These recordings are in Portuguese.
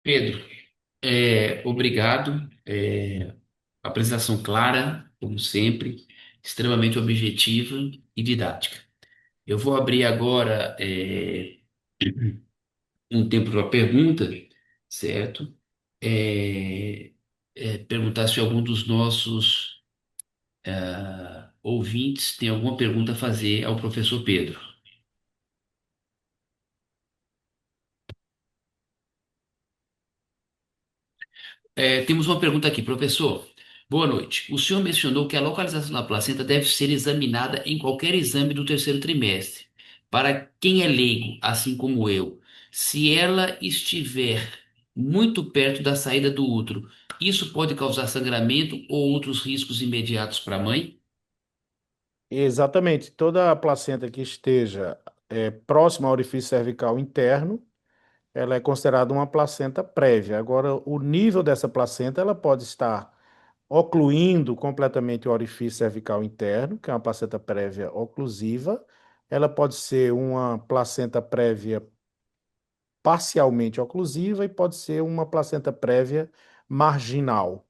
Pedro, obrigado. Apresentação clara, como sempre, extremamente objetiva e didática. Eu vou abrir agora um tempo para pergunta, certo? É, Perguntar se algum dos nossos ouvintes tem alguma pergunta a fazer ao professor Pedro. Temos uma pergunta aqui, professor. Boa noite. O senhor mencionou que a localização da placenta deve ser examinada em qualquer exame do terceiro trimestre. Para quem é leigo, assim como eu, se ela estiver muito perto da saída do útero, isso pode causar sangramento ou outros riscos imediatos para a mãe? Exatamente, toda a placenta que esteja próxima ao orifício cervical interno, ela é considerada uma placenta prévia. Agora, o nível dessa placenta, ela pode estar ocluindo completamente o orifício cervical interno, que é uma placenta prévia oclusiva. Ela pode ser uma placenta prévia parcialmente oclusiva e pode ser uma placenta prévia marginal.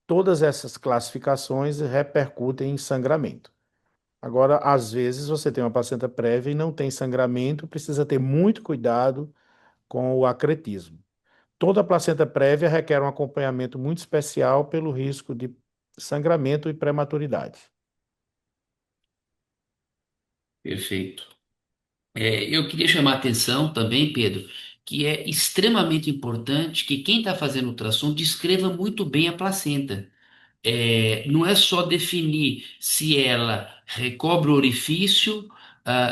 Todas essas classificações repercutem em sangramento. Agora, às vezes, você tem uma placenta prévia e não tem sangramento, precisa ter muito cuidado com o acretismo. Toda placenta prévia requer um acompanhamento muito especial pelo risco de sangramento e prematuridade. Perfeito. Eu queria chamar a atenção também, Pedro, que é extremamente importante que quem está fazendo ultrassom descreva muito bem a placenta. Não é só definir se ela recobre o orifício,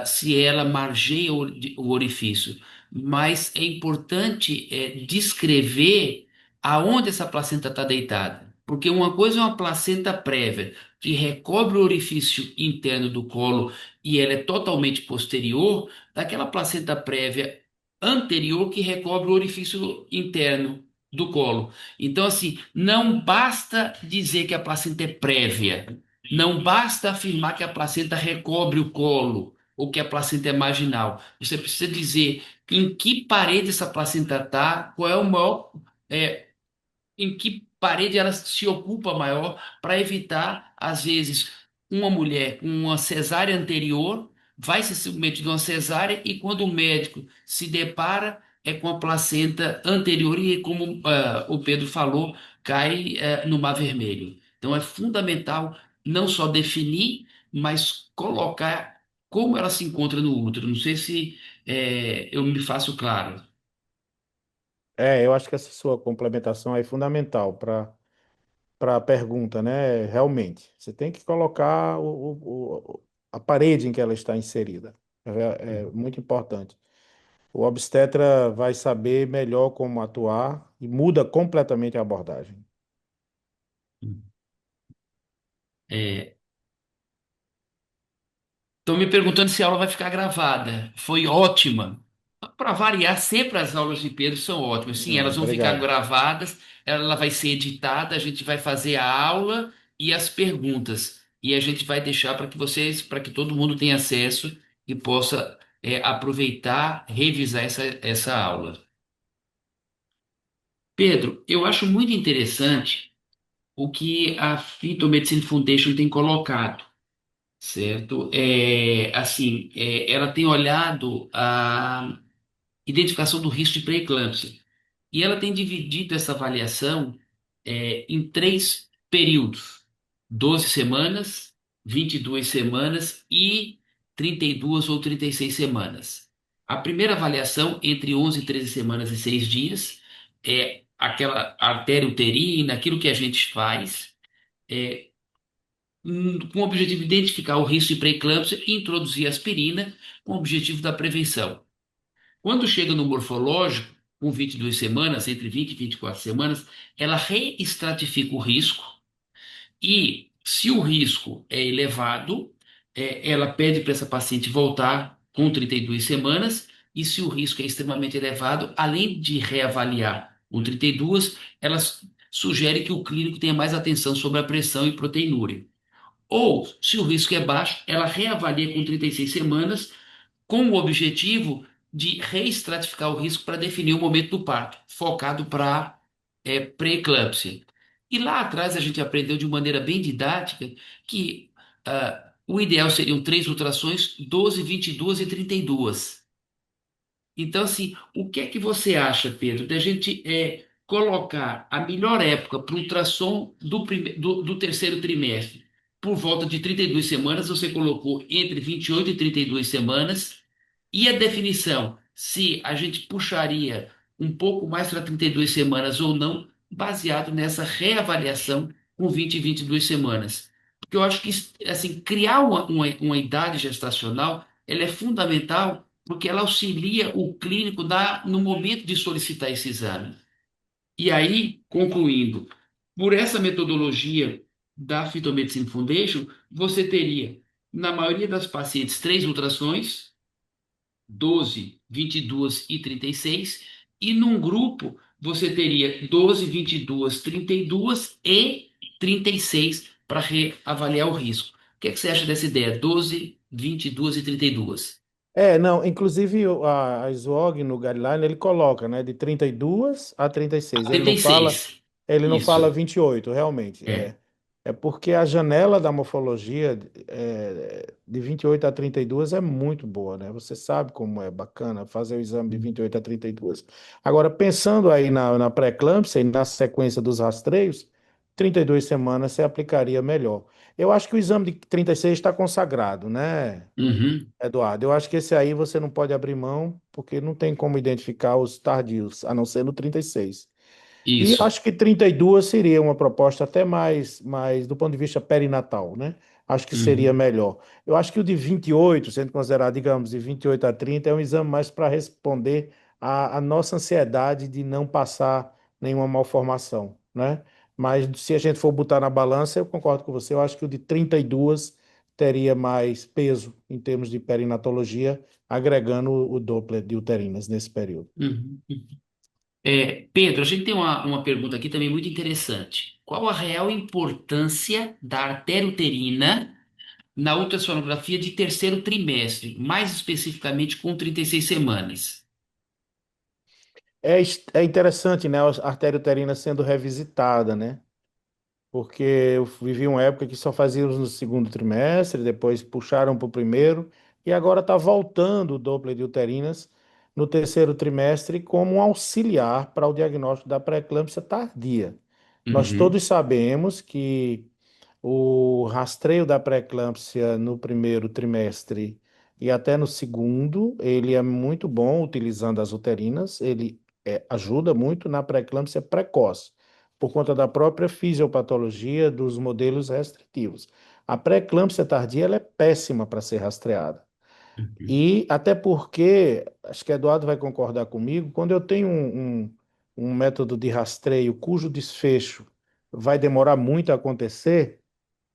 se ela margeia o orifício, mas é importante descrever aonde essa placenta está deitada. Porque uma coisa é uma placenta prévia, que recobre o orifício interno do colo e ela é totalmente posterior, daquela placenta prévia anterior que recobre o orifício interno do colo. Então, assim, não basta dizer que a placenta é prévia, não basta afirmar que a placenta recobre o colo ou que a placenta é marginal. Você precisa dizer em que parede essa placenta está, qual é o maior, é, em que parede ela se ocupa maior, para evitar, às vezes, uma mulher com uma cesárea anterior vai se submeter a uma cesárea e quando o médico se depara é com a placenta anterior e, como o Pedro falou, cai no Mar Vermelho. Então é fundamental não só definir, mas colocar como ela se encontra no útero. Não sei se eu me faço claro. Eu acho que essa sua complementação é fundamental para a pergunta, né? Realmente, você tem que colocar a parede em que ela está inserida. É muito importante. O obstetra vai saber melhor como atuar e muda completamente a abordagem. É, Estão me perguntando se a aula vai ficar gravada. Foi ótima. Para variar, sempre as aulas de Pedro são ótimas. Sim, Não, elas vão ficar obrigado. gravadas, ela vai ser editada, a gente vai fazer a aula e as perguntas. E a gente vai deixar para que vocês, para que todo mundo tenha acesso e possa aproveitar, revisar essa aula. Pedro, eu acho muito interessante o que a Phytomedicine Foundation tem colocado. Certo? Ela tem olhado a identificação do risco de pré-eclâmpsia e ela tem dividido essa avaliação em três períodos: 12 semanas, 22 semanas e 32 ou 36 semanas. A primeira avaliação, entre 11 e 13 semanas e 6 dias, é aquela artéria uterina, aquilo que a gente faz. é, com o objetivo de identificar o risco de pré-eclâmpsia e introduzir aspirina com o objetivo da prevenção. Quando chega no morfológico, com 22 semanas, entre 20 e 24 semanas, ela reestratifica o risco e, se o risco é elevado, ela pede para essa paciente voltar com 32 semanas e, se o risco é extremamente elevado, além de reavaliar o 32, ela sugere que o clínico tenha mais atenção sobre a pressão e proteinúria. Ou, se o risco é baixo, ela reavalia com 36 semanas, com o objetivo de reestratificar o risco para definir o momento do parto, focado para pré-eclâmpsia. E lá atrás a gente aprendeu de maneira bem didática que o ideal seriam três ultrações, 12, 22 e 32. Então, assim, o que é que você acha, Pedro, da gente colocar a melhor época para o ultrassom do terceiro trimestre? Por volta de 32 semanas, você colocou entre 28 e 32 semanas, e a definição, se a gente puxaria um pouco mais para 32 semanas ou não, baseado nessa reavaliação com 20 e 22 semanas. Porque eu acho que, assim, criar uma idade gestacional, ela é fundamental porque ela auxilia o clínico no momento de solicitar esse exame. E aí, concluindo, por essa metodologia da Phytomedicine Foundation, você teria, na maioria das pacientes, três ultrações, 12, 22 e 36, e num grupo você teria 12, 22, 32 e 36 para reavaliar o risco. O que é que você acha dessa ideia? 12, 22 e 32. Não, inclusive a SWOG no guideline ele coloca, né, de 32 a 36. A 36. Ele não fala Isso. 28, realmente. É. É porque a janela da morfologia de 28 a 32 é muito boa, né? Você sabe como é bacana fazer o exame de 28 a 32. Agora, pensando aí na pré-eclâmpsia e na sequência dos rastreios, 32 semanas você aplicaria melhor. Eu acho que o exame de 36 está consagrado, né? Uhum. Eduardo, eu acho que esse aí você não pode abrir mão, porque não tem como identificar os tardios, a não ser no 36. E Isso. acho que 32 seria uma proposta até mais do ponto de vista perinatal, né? Acho que seria Uhum. melhor. Eu acho que o de 28, sendo considerado, digamos, de 28 a 30, é um exame mais para responder à nossa ansiedade de não passar nenhuma malformação, né? Mas se a gente for botar na balança, eu concordo com você, eu acho que o de 32 teria mais peso em termos de perinatologia, agregando o Doppler de uterinas nesse período. Uhum. Pedro, a gente tem uma pergunta aqui também muito interessante. Qual a real importância da artéria uterina na ultrassonografia de terceiro trimestre, mais especificamente com 36 semanas? É interessante, né, a artéria uterina sendo revisitada, né? Porque eu vivi uma época que só fazíamos no segundo trimestre, depois puxaram para o primeiro, e agora está voltando o Doppler de uterinas no terceiro trimestre como um auxiliar para o diagnóstico da pré-eclâmpsia tardia. Nós Uhum. todos sabemos que o rastreio da pré-eclâmpsia no primeiro trimestre e até no segundo, ele é muito bom utilizando as uterinas, ele ajuda muito na pré-eclâmpsia precoce, por conta da própria fisiopatologia dos modelos restritivos. A pré-eclâmpsia tardia ela é péssima para ser rastreada. Uhum. E até porque, acho que Eduardo vai concordar comigo, quando eu tenho um método de rastreio cujo desfecho vai demorar muito a acontecer,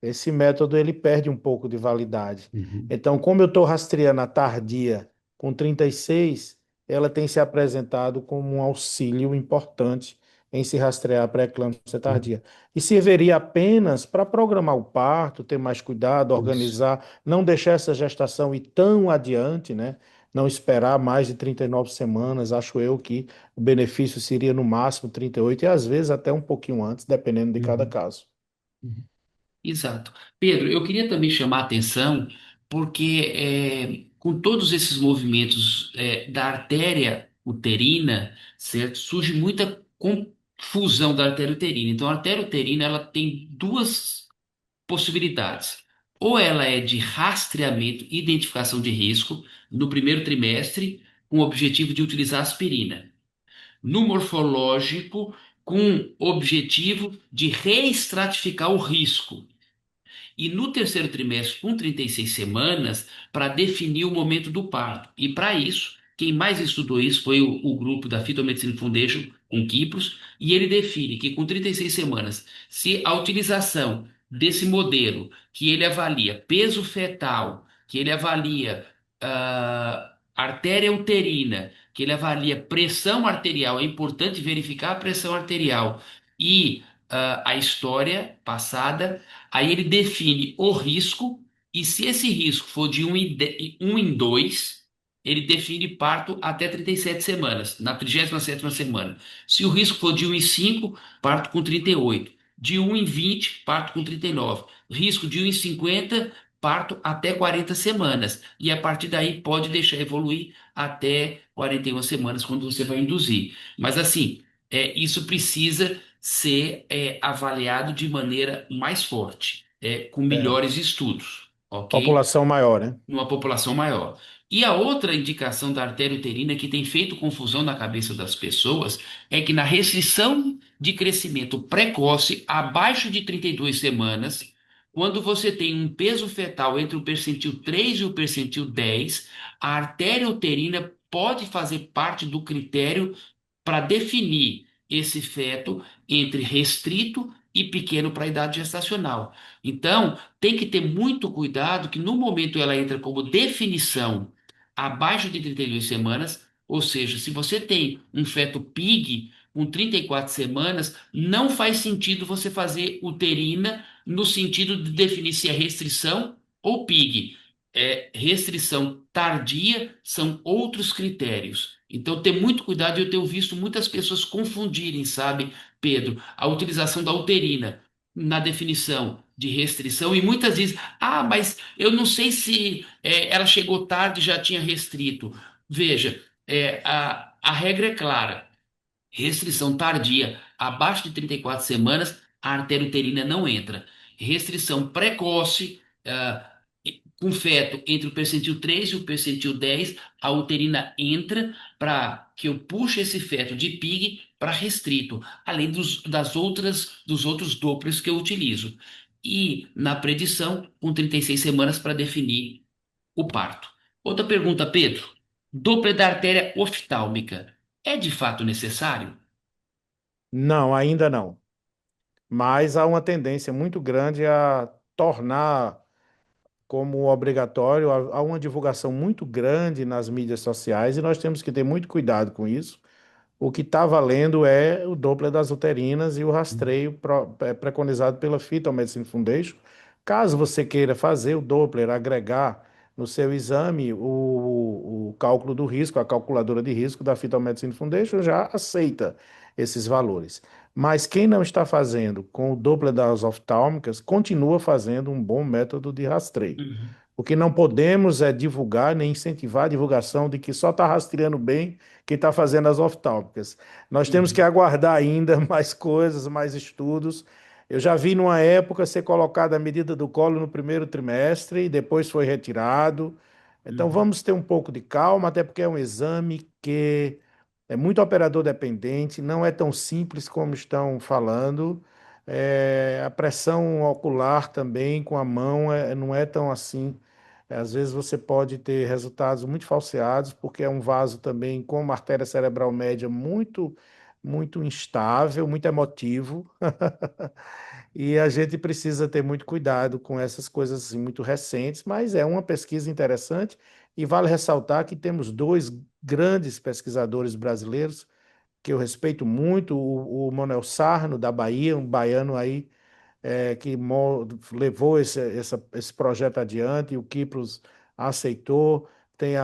esse método ele perde um pouco de validade. Uhum. Então, como eu estou rastreando a tardia com 36, ela tem se apresentado como um auxílio importante em se rastrear a pré-eclâmpsia Uhum. tardia. E serviria apenas para programar o parto, ter mais cuidado, Isso. organizar, não deixar essa gestação ir tão adiante, né? Não esperar mais de 39 semanas. Acho eu que o benefício seria no máximo 38 e às vezes até um pouquinho antes, dependendo de cada Uhum. caso. Uhum. Exato. Pedro, eu queria também chamar a atenção, porque com todos esses movimentos da artéria uterina, certo, surge muita confusão da artéria uterina. Então, a artéria uterina ela tem duas possibilidades. Ou ela é de rastreamento e identificação de risco no primeiro trimestre, com o objetivo de utilizar aspirina. No morfológico, com o objetivo de reestratificar o risco. E no terceiro trimestre, com 36 semanas, para definir o momento do parto. E para isso, quem mais estudou isso foi o grupo da Phytomedicine Foundation, com Kipros, e ele define que com 36 semanas, se a utilização desse modelo, que ele avalia peso fetal, que ele avalia artéria uterina, que ele avalia pressão arterial, é importante verificar a pressão arterial e a história passada. Aí ele define o risco, e se esse risco for de 1 em 2, ele define parto até 37 semanas, na 37ª semana. Se o risco for de 1 em 5, parto com 38. De 1 em 20, parto com 39. Risco de 1 em 50, parto até 40 semanas. E a partir daí pode deixar evoluir até 41 semanas, quando você vai induzir. Mas assim, isso precisa ser avaliado de maneira mais forte, com É, melhores estudos, ok? população maior, né? Numa população maior. E a outra indicação da artéria uterina que tem feito confusão na cabeça das pessoas é que na restrição de crescimento precoce, abaixo de 32 semanas, quando você tem um peso fetal entre o percentil 3 e o percentil 10, a artéria uterina pode fazer parte do critério para definir esse feto entre restrito e pequeno para a idade gestacional. Então, tem que ter muito cuidado que no momento ela entra como definição abaixo de 32 semanas, ou seja, se você tem um feto PIG com 34 semanas, não faz sentido você fazer uterina no sentido de definir se é restrição ou PIG. Restrição tardia são outros critérios. Então, ter muito cuidado. Eu tenho visto muitas pessoas confundirem, sabe, Pedro, a utilização da uterina na definição de restrição e muitas vezes, mas eu não sei se ela chegou tarde e já tinha restrito. Veja, a regra é clara. Restrição tardia, abaixo de 34 semanas, a artéria uterina não entra. Restrição precoce, com feto entre o percentil 3 e o percentil 10, a uterina entra para que eu puxe esse feto de PIG para restrito, além dos outros Dopplers que eu utilizo. E na predição, com 36 semanas para definir o parto. Outra pergunta, Pedro. Doppler da artéria oftálmica é de fato necessário? Não, ainda não. Mas há uma tendência muito grande a tornar como obrigatório, há uma divulgação muito grande nas mídias sociais e nós temos que ter muito cuidado com isso. O que está valendo é o Doppler das uterinas e o rastreio preconizado pela Fetal Medicine Foundation. Caso você queira fazer o Doppler, agregar no seu exame o cálculo do risco, a calculadora de risco da Fetal Medicine Foundation já aceita esses valores. Mas quem não está fazendo com o Doppler das oftálmicas, continua fazendo um bom método de rastreio. Uhum, O que não podemos é divulgar nem incentivar a divulgação de que só está rastreando bem quem está fazendo as oftálmicas. Nós temos que uhum, aguardar ainda mais coisas, mais estudos. Eu já vi numa época ser colocada a medida do colo no primeiro trimestre e depois foi retirado. Então uhum. vamos ter um pouco de calma, até porque é um exame que é muito operador dependente, não é tão simples como estão falando. A pressão ocular também com a mão não é tão assim. Às vezes você pode ter resultados muito falseados, porque é um vaso também com uma artéria cerebral média muito instável, muito emotivo. E a gente precisa ter muito cuidado com essas coisas assim, muito recentes, mas é uma pesquisa interessante e vale ressaltar que temos dois grandes pesquisadores brasileiros que eu respeito muito, o Manuel Sarno, da Bahia, um baiano aí levou esse projeto adiante, e o Kipros aceitou. Tem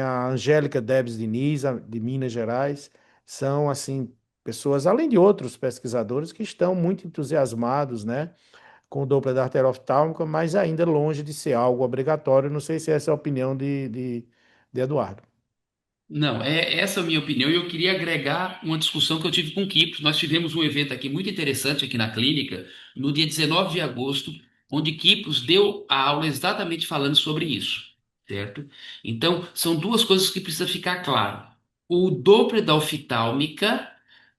a Angélica Debs Diniz, de Minas Gerais. São, assim, pessoas, além de outros pesquisadores, que estão muito entusiasmados, né, com o Doppler da artéria oftálmica, mas ainda longe de ser algo obrigatório. Não sei se essa é a opinião de Eduardo. Não, essa é a minha opinião e eu queria agregar uma discussão que eu tive com o Kipros. Nós tivemos um evento aqui muito interessante aqui na clínica, no dia 19 de agosto, onde Kipros deu a aula exatamente falando sobre isso, certo? Então, são duas coisas que precisa ficar claro. O Doppler da oftálmica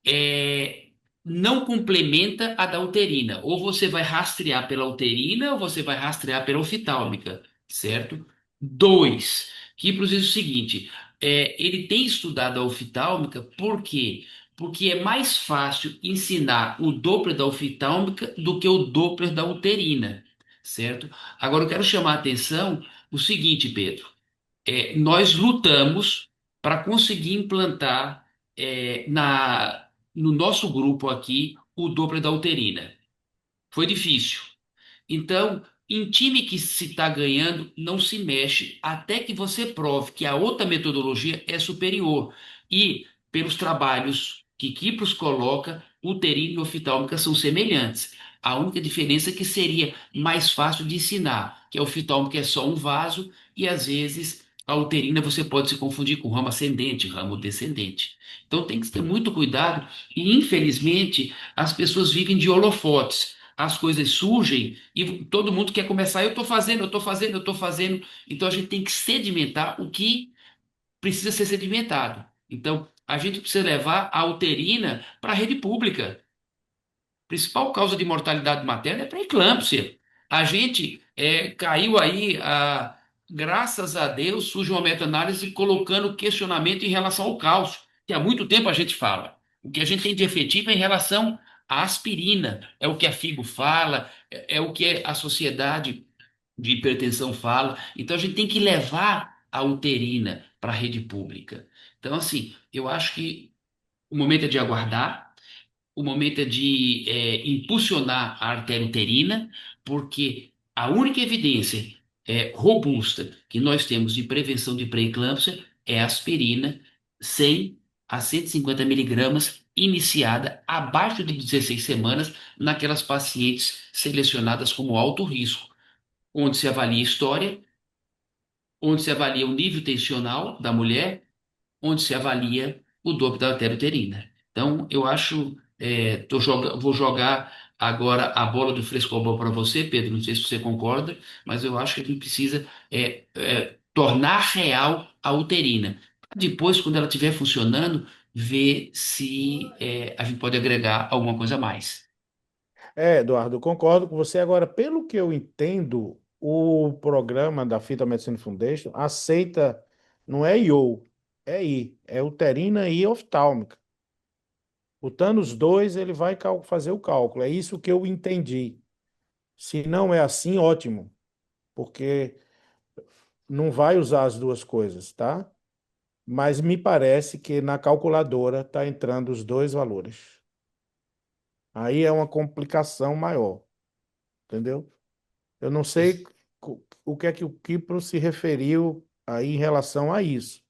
é, não complementa a da uterina. Ou você vai rastrear pela uterina ou você vai rastrear pela oftálmica, certo? Dois, Kipros diz o seguinte. Ele tem estudado a oftálmica, por quê? Porque é mais fácil ensinar o Doppler da oftálmica do que o Doppler da uterina, certo? Agora eu quero chamar a atenção o seguinte, Pedro. Nós lutamos para conseguir implantar no nosso grupo aqui o Doppler da uterina. Foi difícil. Então, em time que se está ganhando, não se mexe até que você prove que a outra metodologia é superior. E, pelos trabalhos que Quipros coloca, uterina e oftálmica são semelhantes. A única diferença é que seria mais fácil de ensinar, que a oftálmica é só um vaso e às vezes a uterina você pode se confundir com ramo ascendente, ramo descendente. Então tem que ter muito cuidado e infelizmente as pessoas vivem de holofotes. As coisas surgem e todo mundo quer começar. Eu estou fazendo, eu estou fazendo, eu estou fazendo. Então a gente tem que sedimentar o que precisa ser sedimentado. Então a gente precisa levar a uterina para a rede pública. Principal causa de mortalidade materna é pré-eclâmpsia. A gente caiu aí, graças a Deus, surge uma meta-análise colocando questionamento em relação ao cálcio, que há muito tempo a gente fala. O que a gente tem de efetivo é em relação à aspirina, é o que a FIGO fala, é o que a Sociedade de Hipertensão fala. Então a gente tem que levar a uterina para a rede pública. Então, assim, eu acho que o momento é de aguardar. O momento é de impulsionar a artéria uterina, porque a única evidência robusta que nós temos de prevenção de pré-eclâmpsia é a aspirina 100 a 150 miligramas iniciada abaixo de 16 semanas naquelas pacientes selecionadas como alto risco, onde se avalia a história, onde se avalia o nível tensional da mulher, onde se avalia o dobro da artéria uterina. Então, eu acho, vou jogar agora a bola do frescobol para você, Pedro. Não sei se você concorda, mas eu acho que a gente precisa tornar real a uterina. Depois, quando ela estiver funcionando, ver se a gente pode agregar alguma coisa a mais. Eduardo, eu concordo com você. Agora, pelo que eu entendo, o programa da Fetal Medicine Foundation aceita, não é IO, é I, é uterina e oftálmica. Botando os dois, ele vai fazer o cálculo. É isso que eu entendi. Se não é assim, ótimo, porque não vai usar as duas coisas, tá? Mas me parece que na calculadora está entrando os dois valores. Aí é uma complicação maior, entendeu? Eu não sei o que é que o Kipro se referiu aí em relação a isso,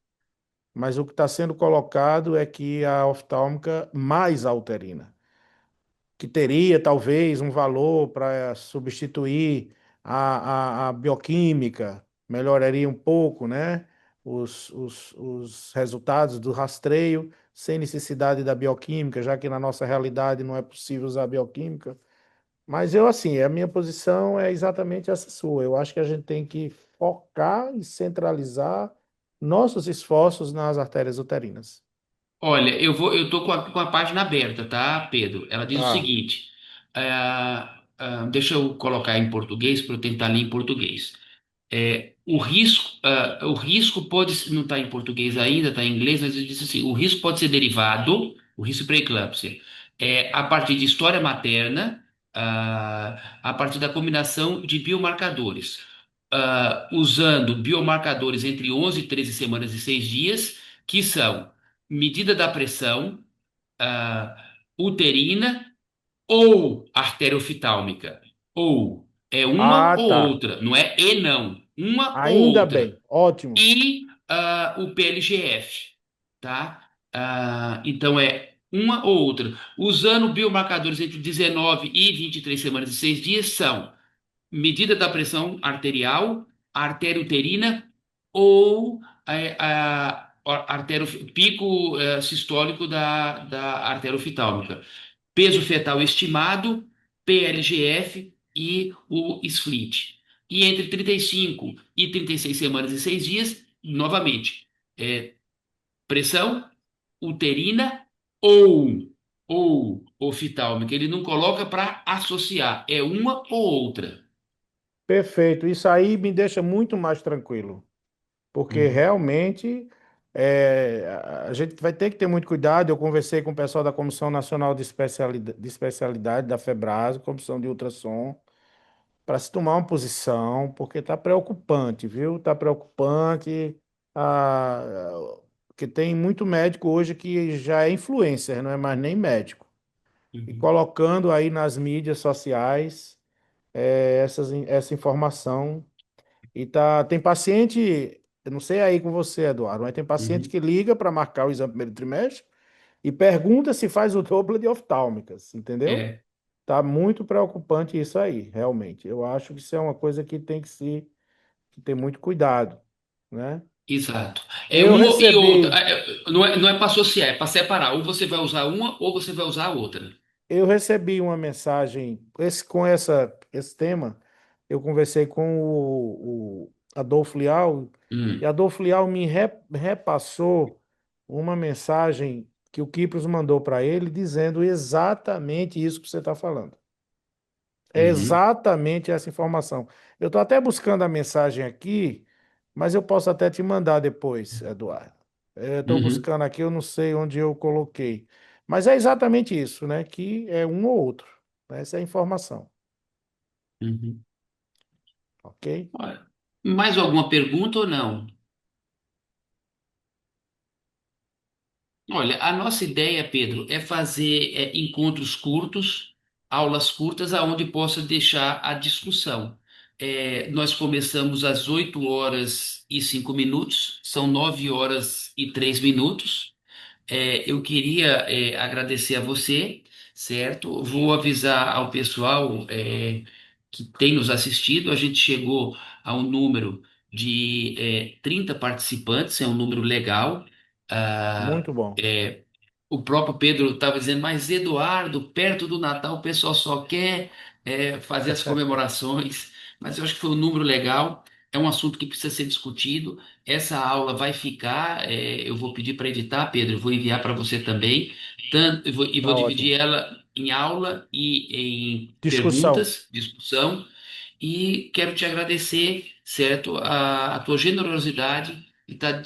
mas o que está sendo colocado é que a oftálmica mais a uterina, que teria talvez um valor para substituir a bioquímica, melhoraria um pouco, né? Os resultados do rastreio, sem necessidade da bioquímica, já que na nossa realidade não é possível usar a bioquímica. Mas eu, assim, a minha posição é exatamente essa sua. Eu acho que a gente tem que focar e centralizar nossos esforços nas artérias uterinas. Olha, eu tô com a página aberta, tá, Pedro? Ela diz o Ah, seguinte, deixa eu colocar em português para eu tentar ler em português. O risco pode, não está em português ainda, está em inglês, mas ele diz assim, o risco pode ser derivado, o risco pré-eclâmpsia, a partir de história materna, a partir da combinação de biomarcadores, usando biomarcadores entre 11 e 13 semanas e 6 dias, que são medida da pressão, ah, uterina ou arteriofitálmica, ou é uma ou tá. outra, não é e não, uma ou Ainda outra. bem. Ótimo. E o PLGF, tá? Então é uma ou outra. Usando biomarcadores entre 19 e 23 semanas e 6 dias são medida da pressão arterial, artéria uterina ou pico sistólico da artéria oftalmica. Peso fetal estimado, PLGF e o SFLIT. E entre 35 e 36 semanas e 6 dias, novamente, pressão uterina ou oftalmica. Ele não coloca para associar, é uma ou outra. Perfeito. Isso aí me deixa muito mais tranquilo, porque Uhum, realmente a gente vai ter que ter muito cuidado. Eu conversei com o pessoal da Comissão Nacional de Especialidade da FEBRASO, Comissão de Ultrassom, para se tomar uma posição, porque está preocupante, viu? Está preocupante, porque tem muito médico hoje que já é influencer, não é mais nem médico, e uhum. colocando aí nas mídias sociais. essa informação. E tem paciente, eu não sei aí com você, Eduardo, mas tem paciente Uhum. que liga para marcar o exame do primeiro trimestre e pergunta se faz o dobro de oftálmicas, entendeu? É, Tá muito preocupante isso aí, realmente. Eu acho que isso é uma coisa que tem que ter muito cuidado, né? exato. É Eu uma e outra. recebi, Não é para associar, é para separar. Ou você vai usar uma ou você vai usar a outra. eu recebi uma mensagem com esse tema. Eu conversei com o Adolfo Lial e Hum, Adolfo Lial me repassou uma mensagem que o Kipros mandou para ele dizendo exatamente isso que você está falando. É uhum, exatamente essa informação. Eu estou até buscando a mensagem aqui, mas eu posso até te mandar depois, Eduardo. Estou uhum, buscando aqui, eu não sei onde eu coloquei. Mas é exatamente isso, né? Que é um ou outro. Essa é a informação, uhum. ok? Olha, mais alguma pergunta ou não? Olha, a nossa ideia, Pedro, é fazer encontros curtos, aulas curtas, aonde possa deixar a discussão. Nós começamos às 8h05, são 9h03. Eu queria agradecer a você, certo? Vou avisar ao pessoal que tem nos assistido. A gente chegou a um número de 30 participantes, é um número legal. Ah, Muito bom. é, o próprio Pedro estava dizendo, mas Eduardo, perto do Natal o pessoal só quer fazer as comemorações, mas eu acho que foi um número legal. É um assunto que precisa ser discutido. Essa aula vai ficar, eu vou pedir para editar, Pedro, eu vou enviar para você também. Eu vou Tá ótimo. dividir ela em aula e em Discussão. perguntas, discussão. E quero te agradecer, certo, a tua generosidade e estar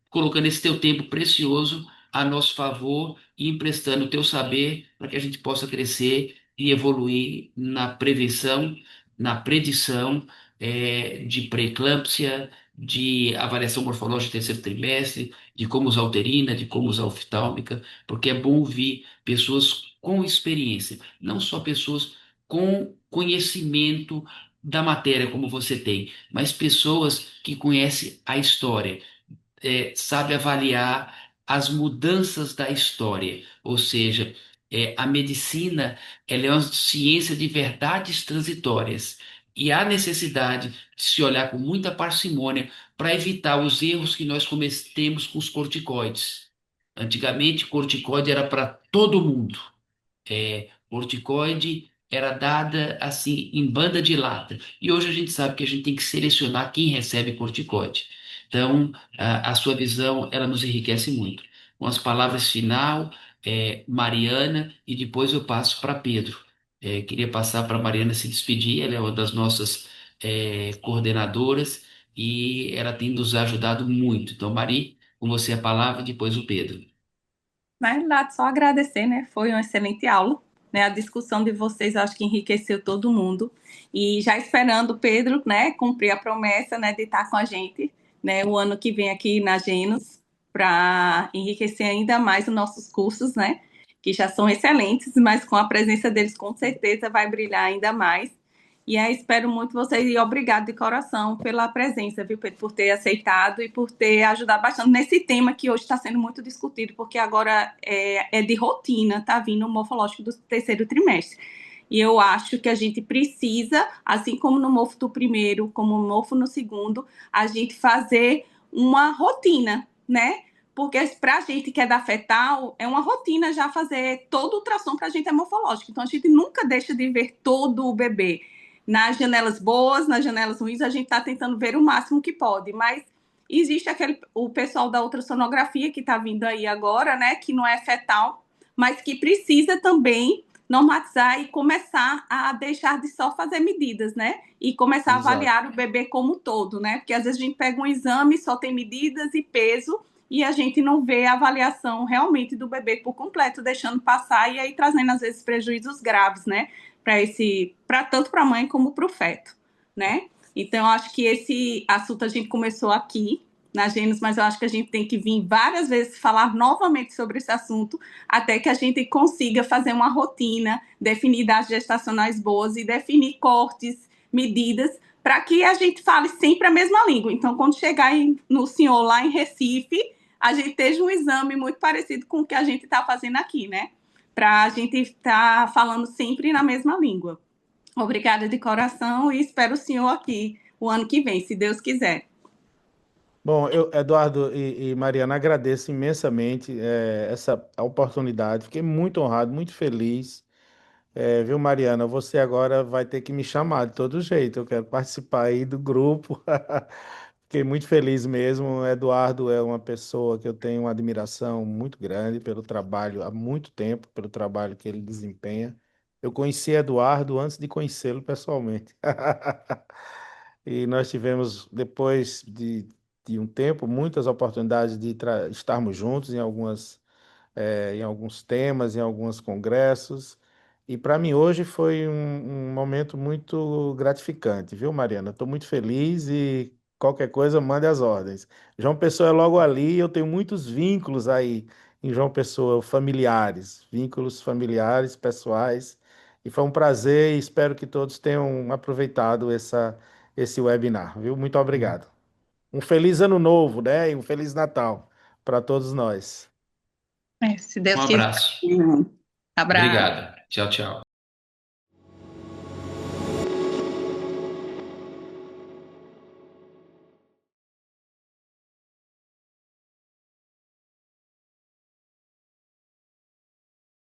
colocando esse teu tempo precioso a nosso favor e emprestando o teu saber para que a gente possa crescer e evoluir na prevenção, na predição de pré-eclâmpsia, de avaliação morfológica do terceiro trimestre, de como usar uterina, de como usar oftálmica, porque é bom ouvir pessoas com experiência, não só pessoas com conhecimento da matéria como você tem, mas pessoas que conhecem a história, sabe avaliar as mudanças da história, ou seja, a medicina ela é uma ciência de verdades transitórias e há necessidade de se olhar com muita parcimônia para evitar os erros que nós cometemos com os corticoides. Antigamente, corticoide era para todo mundo. Corticoide era dada assim em banda de lata. E hoje a gente sabe que a gente tem que selecionar quem recebe corticoide. Então, a sua visão, ela nos enriquece muito. Com as palavras final, Mariana, e depois eu passo para Pedro. Queria passar para a Mariana se despedir, ela é uma das nossas coordenadoras e ela tem nos ajudado muito. Então, Mari, com você a palavra, depois o Pedro. Na realidade, só agradecer, né? Foi uma excelente aula, né? A discussão de vocês acho que enriqueceu todo mundo. E já esperando o Pedro, né, cumprir a promessa, né, de estar com a gente, né, o ano que vem aqui na Genos, para enriquecer ainda mais os nossos cursos, né, que já são excelentes, mas com a presença deles com certeza vai brilhar ainda mais. E aí espero muito vocês e obrigado de coração pela presença, viu, Pedro, por ter aceitado e por ter ajudado bastante nesse tema que hoje está sendo muito discutido, porque agora é de rotina, tá vindo o morfológico do terceiro trimestre. E eu acho que a gente precisa, assim como no mofo do primeiro, como no mofo no segundo, a gente fazer uma rotina, né? Porque para a gente que é da fetal, é uma rotina já fazer todo o ultrassom para a gente é morfológico. Então a gente nunca deixa de ver todo o bebê. Nas janelas boas, nas janelas ruins, a gente está tentando ver o máximo que pode, mas existe o pessoal da ultrassonografia que está vindo aí agora, né, que não é fetal, mas que precisa também normatizar e começar a deixar de só fazer medidas, né? E começar a Exato. avaliar o bebê como um todo, né? Porque às vezes a gente pega um exame, só tem medidas e peso, e a gente não vê a avaliação realmente do bebê por completo, deixando passar e aí trazendo às vezes prejuízos graves, né? Para tanto para a mãe como para o feto, né? Então acho que esse assunto a gente começou aqui, na Gênesis, mas eu acho que a gente tem que vir várias vezes falar novamente sobre esse assunto, até que a gente consiga fazer uma rotina, definir datas gestacionais boas e definir cortes, medidas, para que a gente fale sempre a mesma língua. Então, quando chegar no senhor lá em Recife, a gente esteja um exame muito parecido com o que a gente está fazendo aqui, né? Para a gente estar falando sempre na mesma língua. Obrigada de coração e espero o senhor aqui o ano que vem, se Deus quiser. Bom, eu, Eduardo e Mariana, agradeço imensamente essa oportunidade. Fiquei muito honrado, muito feliz. Viu, Mariana? Você agora vai ter que me chamar de todo jeito. Eu quero participar aí do grupo. Fiquei muito feliz mesmo. O Eduardo é uma pessoa que eu tenho uma admiração muito grande pelo trabalho, há muito tempo, pelo trabalho que ele desempenha. Eu conheci Eduardo antes de conhecê-lo pessoalmente. E nós tivemos, depois de um tempo, muitas oportunidades de estarmos juntos em alguns temas, em alguns congressos. E para mim hoje foi um momento muito gratificante, viu, Mariana? Estou muito feliz e qualquer coisa, mande as ordens. João Pessoa é logo ali, eu tenho muitos vínculos aí em João Pessoa, familiares, vínculos familiares, pessoais. E foi um prazer e espero que todos tenham aproveitado esse webinar, viu? Muito obrigado. Um feliz ano novo, né? E um feliz Natal para todos nós. Se Um Deus quiser. abraço. Abraço. Obrigado. Tchau, tchau.